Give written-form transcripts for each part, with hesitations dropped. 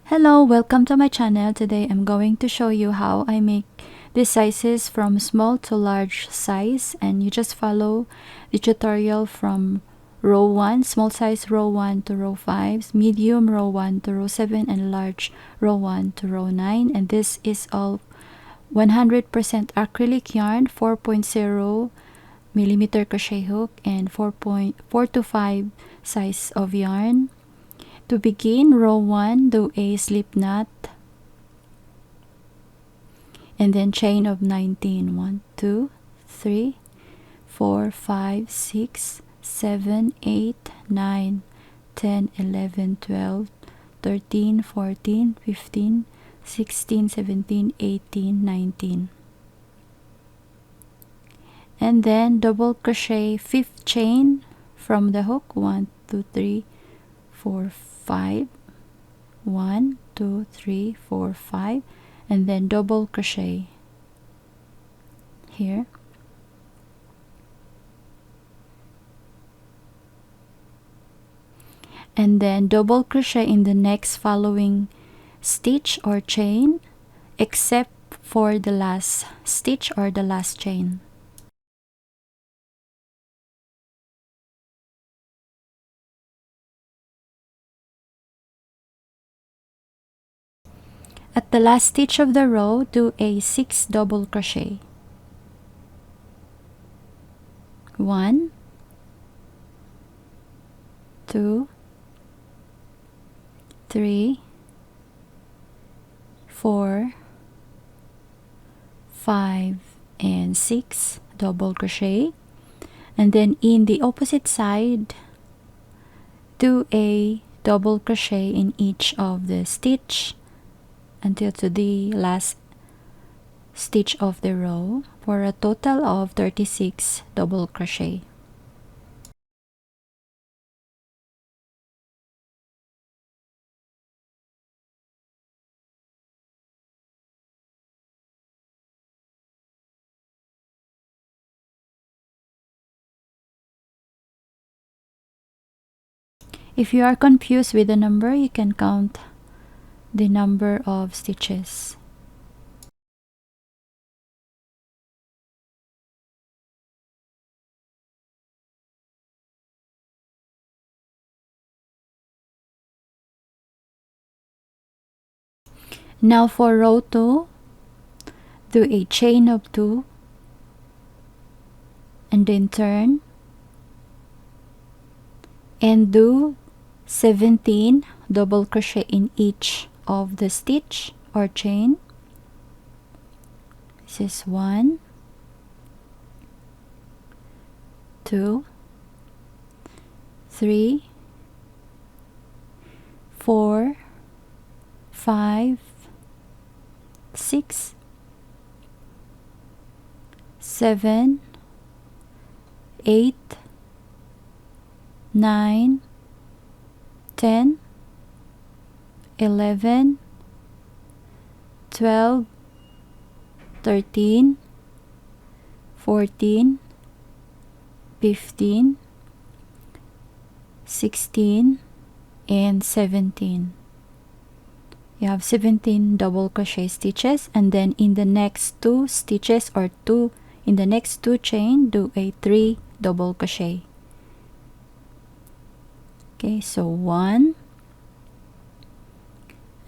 Hello, welcome to my channel. Today I'm going to show you how I make these sizes from small to large size, and you just follow the tutorial from row 1, small size row 1 to row 5, medium row 1 to row 7, and large row 1 to row 9. And this is all 100% acrylic yarn, 4.0 millimeter crochet hook, and 4 to 5 size of yarn. To begin, row 1, do a slip knot and then chain of 19. 1, 2, 3, 4, 5, 6, 7, 8, 9, 10, 11, 12, 13, 14, 15, 16, 17, 18, 19. And then double crochet 5th chain from the hook. 1, 2, 3, 4, 5. 1, 2, 3, 4, 5, and then double crochet here. And then double crochet in the next following stitch or chain, except for the last stitch or the last chain. At the last stitch of the row, do a 6 double crochet. 1, 2, 3, 4, 5, and 6 double crochet. And then in the opposite side, do a double crochet in each of the stitch until to the last stitch of the row, for a total of 36 double crochet. If you are confused with the number, you can count the number of stitches. Now for row 2, do a chain of 2 and then turn and do 17 double crochet in each of the stitch or chain. This is 1, 2, 3, 4, 5, 6, 7, 8, 9, 10, 11, 12, 13, 14, 15, 16, and 17. You have 17 double crochet stitches, and then in the next 2 stitches or in the next 2 chain, do a 3 double crochet. Okay, so 1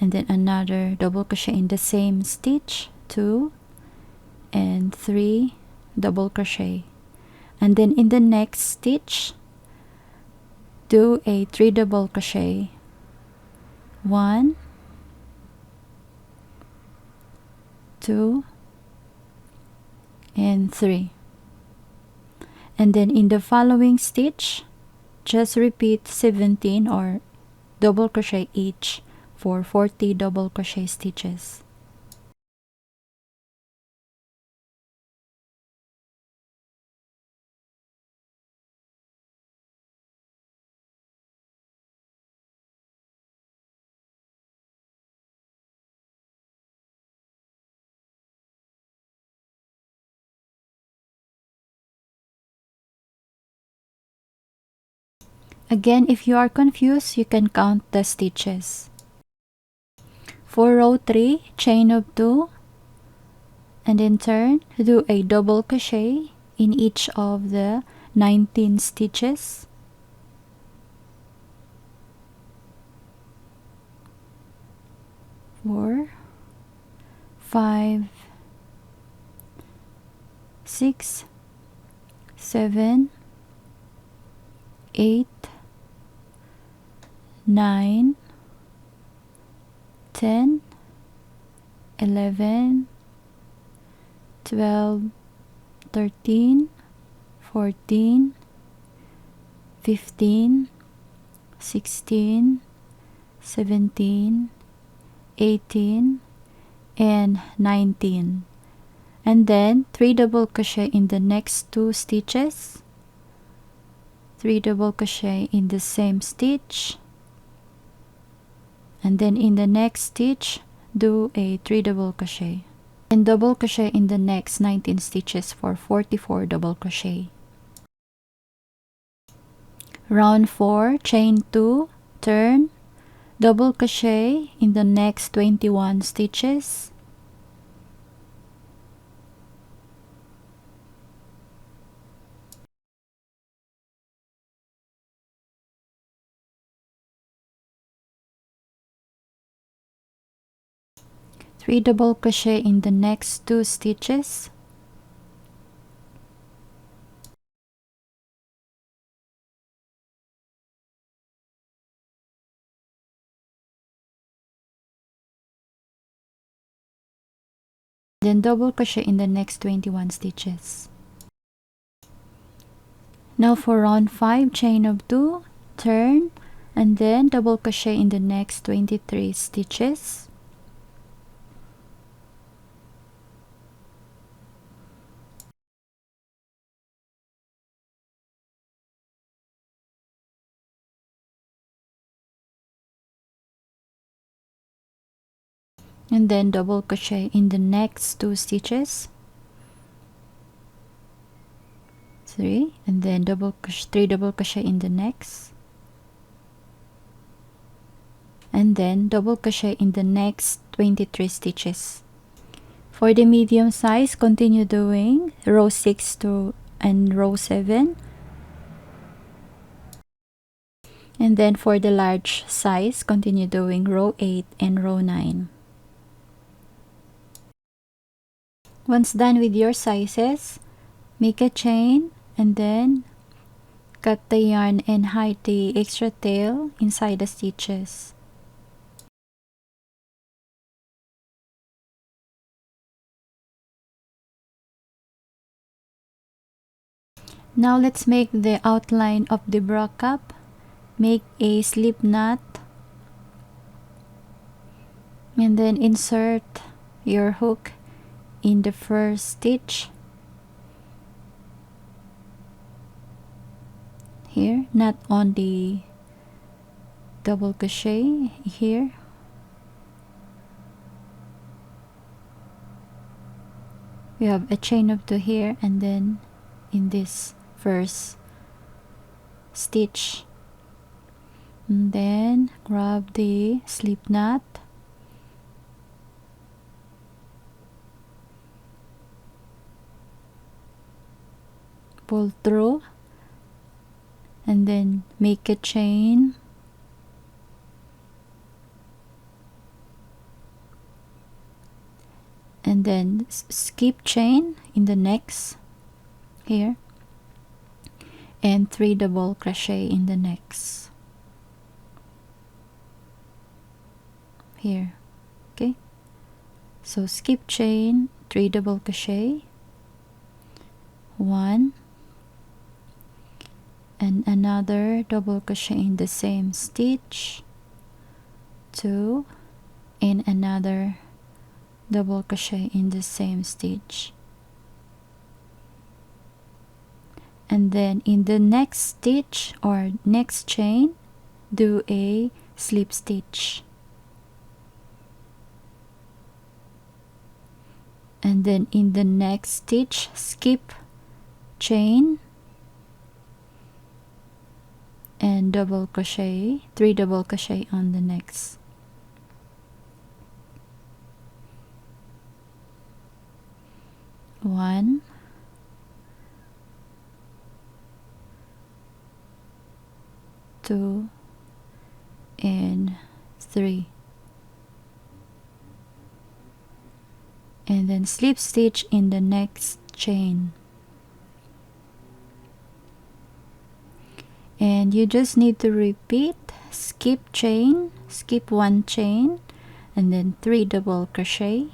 and then another double crochet in the same stitch, 2 and 3 double crochet, and then in the next stitch do a 3 double crochet. 1, 2, and 3, and then in the following stitch just repeat 17 or double crochet each for 40 double crochet stitches. Again, if you are confused, you can count the stitches. For row 3, chain of 2, and in turn do a double crochet in each of the 19 stitches. Four, 5, 6, 7, 8, 9, 10, 11, 12, 13, 14, 15, 16, 17, 18, and 19. And then 3 double crochet in the next 2 stitches, 3 double crochet in the same stitch, and then in the next stitch do a 3 double crochet, and double crochet in the next 19 stitches for 44 double crochet. Round 4, chain 2, turn, double crochet in the next 21 stitches, three double crochet in the next 2 stitches, then double crochet in the next 21 stitches. Now for round 5, chain of 2, turn, and then double crochet in the next 23 stitches, and then double crochet in the next 2 stitches, 3, and then 3 double crochet in the next, and then double crochet in the next 23 stitches. For the medium size, continue doing row 6 to and row 7, and then for the large size, continue doing row 8 and row 9. Once done with your sizes, make a chain and then cut the yarn and hide the extra tail inside the stitches. Now let's make the outline of the bra cup. Make a slip knot and then insert your hook in the first stitch here, not on the double crochet here. We have a chain of 2 here, and then in this first stitch, and then grab the slip knot, pull through, and then make a chain, and then skip chain in the next here, and 3 double crochet in the next here. Okay, so skip chain, 3 double crochet, 1, and another double crochet in the same stitch, 2, and another double crochet in the same stitch, and then in the next stitch or next chain do a slip stitch, and then in the next stitch skip chain and double crochet, 3 double crochet on the next. 1, 2, and 3, and then slip stitch in the next chain. And you just need to repeat, skip chain, skip 1 chain, and then 3 double crochet,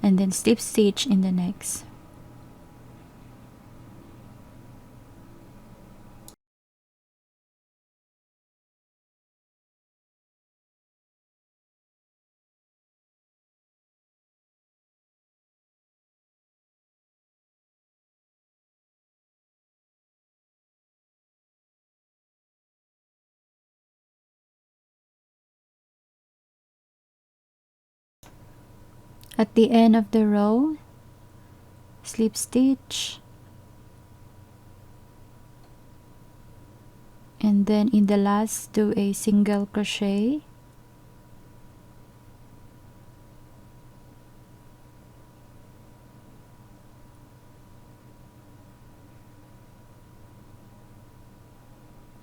and then slip stitch in the next. At the end of the row, slip stitch, and then in the last do a single crochet,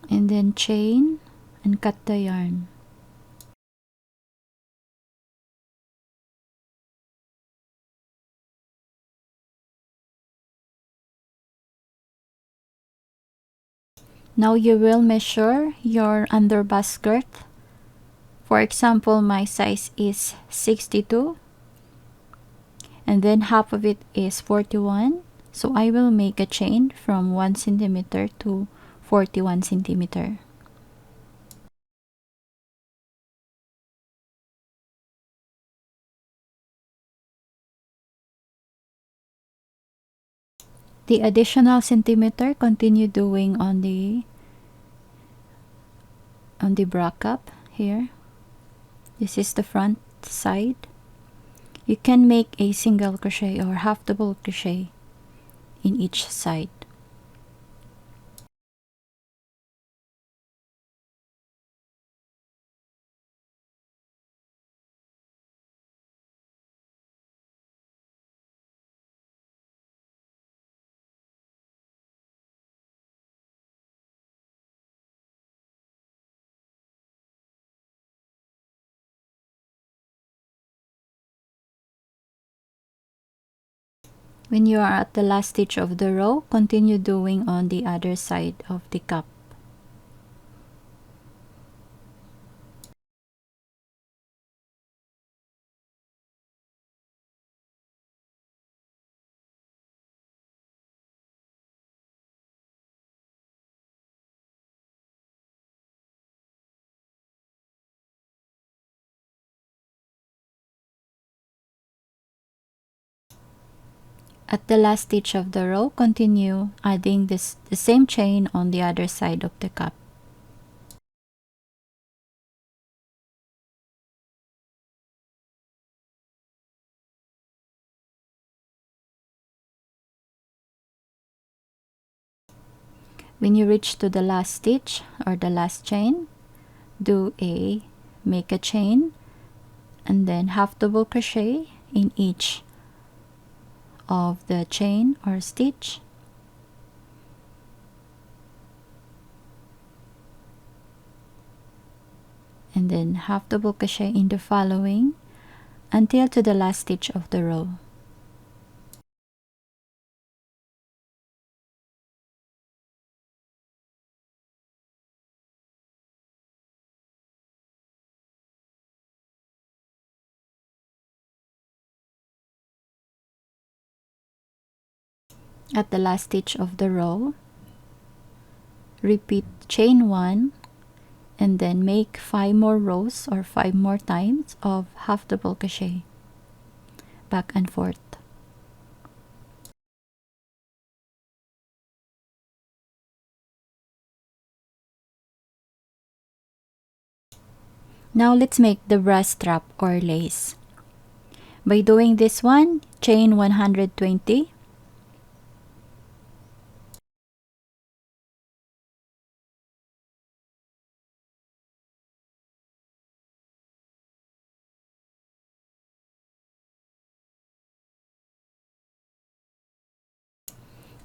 and then chain and cut the yarn. Now you will measure your underbust girth. For example, my size is 62, and then half of it is 41. So I will make a chain from 1 centimeter to 41 centimeter. The additional centimeter continue doing on the bra cup here. This is the front side. You can make a single crochet or half double crochet in each side. When you are at the last stitch of the row, continue doing on the other side of the cup. At the last stitch of the row, continue adding the same chain on the other side of the cup. When you reach to the last stitch or the last chain, make a chain and then half double crochet in each of the chain or stitch, and then half double crochet in the following until to the last stitch of the row. At the last stitch of the row, repeat chain 1 and then make 5 more rows or 5 more times of half double crochet back and forth. Now let's make the bra strap or lace. By doing this one, chain 120,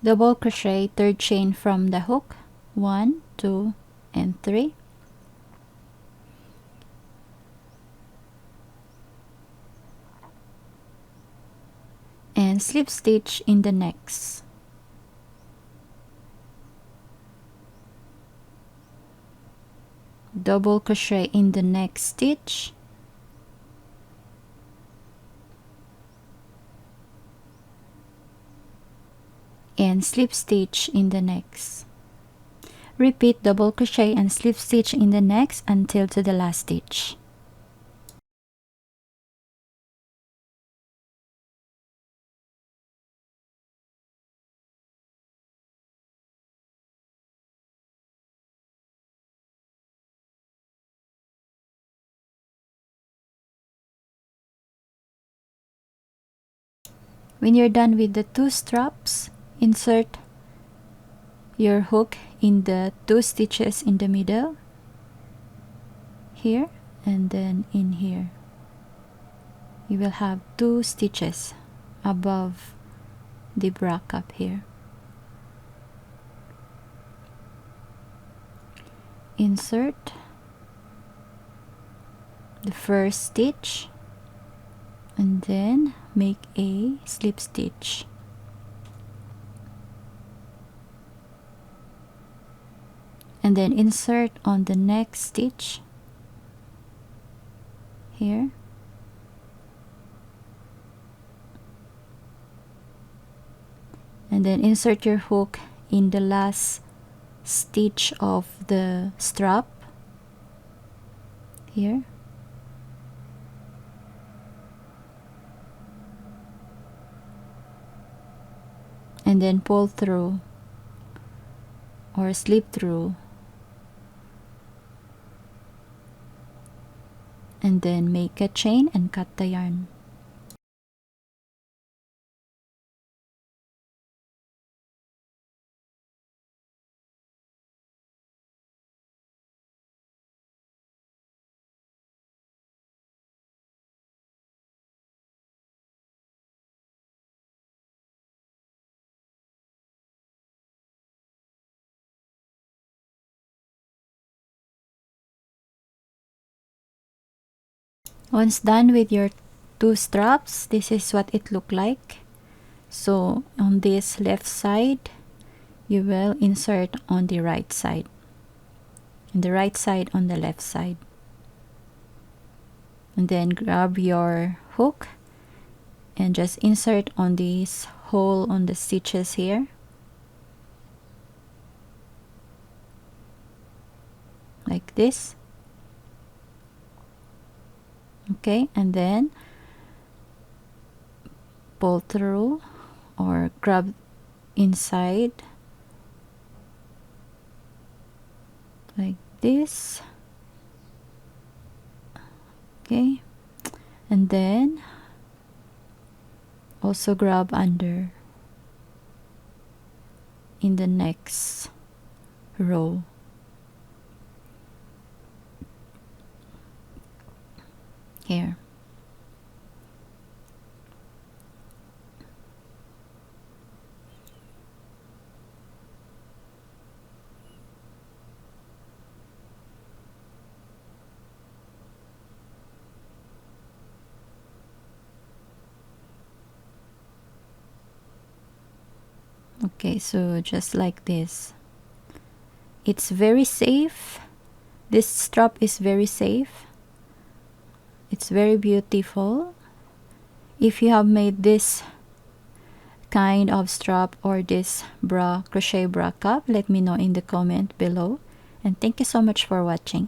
Double crochet third chain from the hook, 1, 2, and 3. And slip stitch in the next. Double crochet in the next stitch, and slip stitch in the next. Repeat double crochet and slip stitch in the next until to the last stitch. When you're done with the 2 straps, insert your hook in the 2 stitches in the middle, here and then in here. You will have 2 stitches above the bra cup here. Insert the first stitch and then make a slip stitch. And then insert on the next stitch here. And then insert your hook in the last stitch of the strap here. And then pull through or slip through, and then make a chain and cut the yarn. Once done with your 2 straps, this is what it look like. So on this left side, you will insert on the right side, and the right side on the left side. And then grab your hook and just insert on this hole on the stitches here, like this. Okay, and then pull through or grab inside like this. Okay, and then also grab under in the next row. Here. Okay, so just like this. It's very safe. This strap is very safe. It's very beautiful. If you have made this kind of strap or this crochet bra cup, let me know in the comment below. And thank you so much for watching.